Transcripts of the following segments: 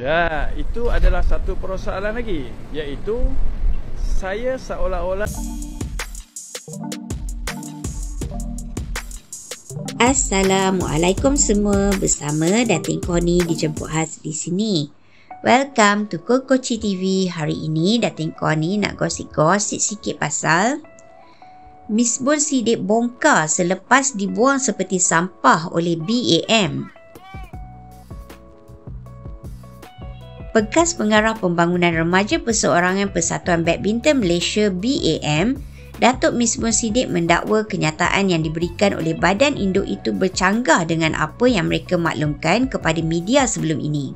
Ya, itu adalah satu persoalan lagi, iaitu saya seolah-olah. Assalamualaikum semua, bersama Datin Connie dijemput khas di sini. Welcome to Kokoci TV. Hari ini Datin Connie nak gosip-gosip sikit pasal Misbun Sidik bongkar selepas dibuang seperti sampah oleh BAM. Bekas Pengarah Pembangunan Remaja Perseorangan Persatuan Badminton Malaysia BAM, Datuk Misbun Sidik mendakwa kenyataan yang diberikan oleh badan induk itu bercanggah dengan apa yang mereka maklumkan kepada media sebelum ini.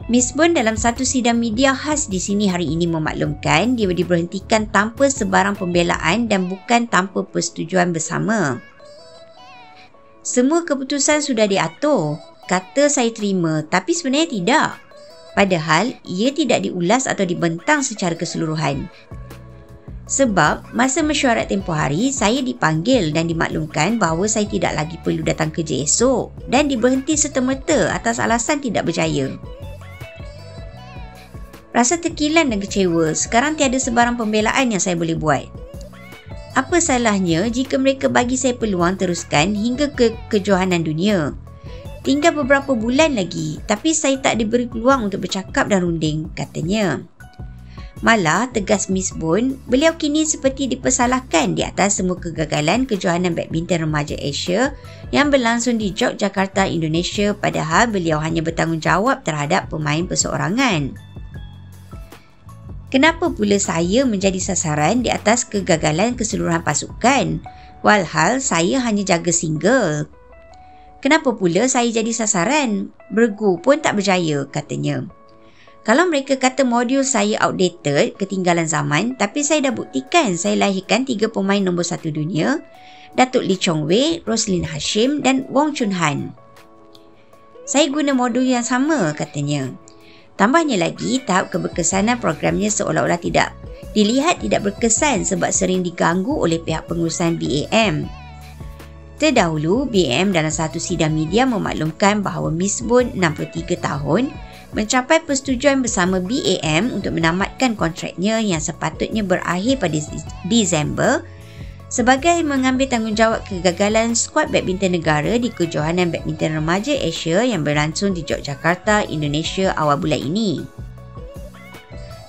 Misbun dalam satu sidang media khas di sini hari ini memaklumkan dia diberhentikan tanpa sebarang pembelaan dan bukan tanpa persetujuan bersama. Semua keputusan sudah diatur, kata saya terima, tapi sebenarnya tidak. Padahal ia tidak diulas atau dibentang secara keseluruhan. Sebab masa mesyuarat tempoh hari, saya dipanggil dan dimaklumkan bahawa saya tidak lagi perlu datang kerja esok dan diberhenti serta-merta atas alasan tidak berjaya. Rasa terkilan dan kecewa, sekarang tiada sebarang pembelaan yang saya boleh buat. Apa salahnya jika mereka bagi saya peluang teruskan hingga ke kejohanan dunia? Tinggal beberapa bulan lagi, tapi saya tak diberi peluang untuk bercakap dan runding, katanya. Malah, tegas Misbun, beliau kini seperti dipersalahkan di atas semua kegagalan kejohanan badminton remaja Asia yang berlangsung di Yogyakarta, Indonesia, padahal beliau hanya bertanggungjawab terhadap pemain perseorangan. Kenapa pula saya menjadi sasaran di atas kegagalan keseluruhan pasukan, walhal saya hanya jaga single? Kenapa pula saya jadi sasaran? Bergu pun tak berjaya, katanya. Kalau mereka kata modul saya outdated, ketinggalan zaman, tapi saya dah buktikan saya lahirkan 3 pemain nombor 1 dunia, Datuk Lee Chong Wei, Roslyn Hashim dan Wong Chun Han. Saya guna modul yang sama, katanya. Tambahnya lagi, tahap keberkesanan programnya seolah-olah tidak berkesan sebab sering diganggu oleh pihak pengurusan BAM. Terdahulu, BAM dalam satu sidang media memaklumkan bahawa Misbun 63 tahun mencapai persetujuan bersama BAM untuk menamatkan kontraknya yang sepatutnya berakhir pada Disember sebagai mengambil tanggungjawab kegagalan skuad badminton negara di kejohanan badminton remaja Asia yang berlangsung di Yogyakarta, Indonesia awal bulan ini.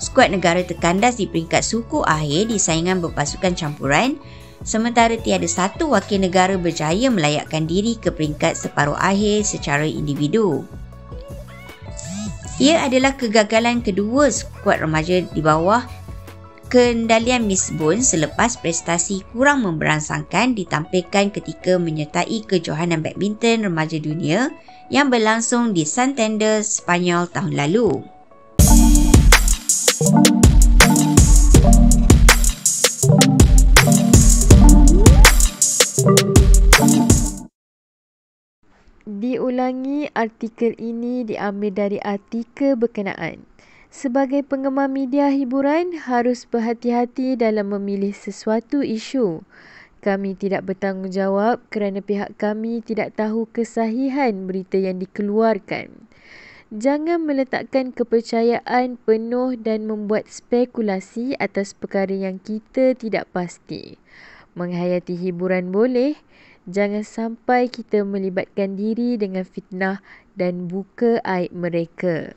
Skuad negara terkandas di peringkat suku akhir di saingan berpasukan campuran, sementara tiada satu wakil negara berjaya melayakkan diri ke peringkat separuh akhir secara individu. Ia adalah kegagalan kedua skuad remaja di bawah kendalian Misbun selepas prestasi kurang memberangsangkan ditampilkan ketika menyertai kejohanan badminton remaja dunia yang berlangsung di Santander, Spanyol tahun lalu. Diulangi, artikel ini diambil dari artikel berkenaan. Sebagai penggemar media hiburan, harus berhati-hati dalam memilih sesuatu isu. Kami tidak bertanggungjawab kerana pihak kami tidak tahu kesahihan berita yang dikeluarkan. Jangan meletakkan kepercayaan penuh dan membuat spekulasi atas perkara yang kita tidak pasti. Menghayati hiburan boleh, jangan sampai kita melibatkan diri dengan fitnah dan buka aib mereka.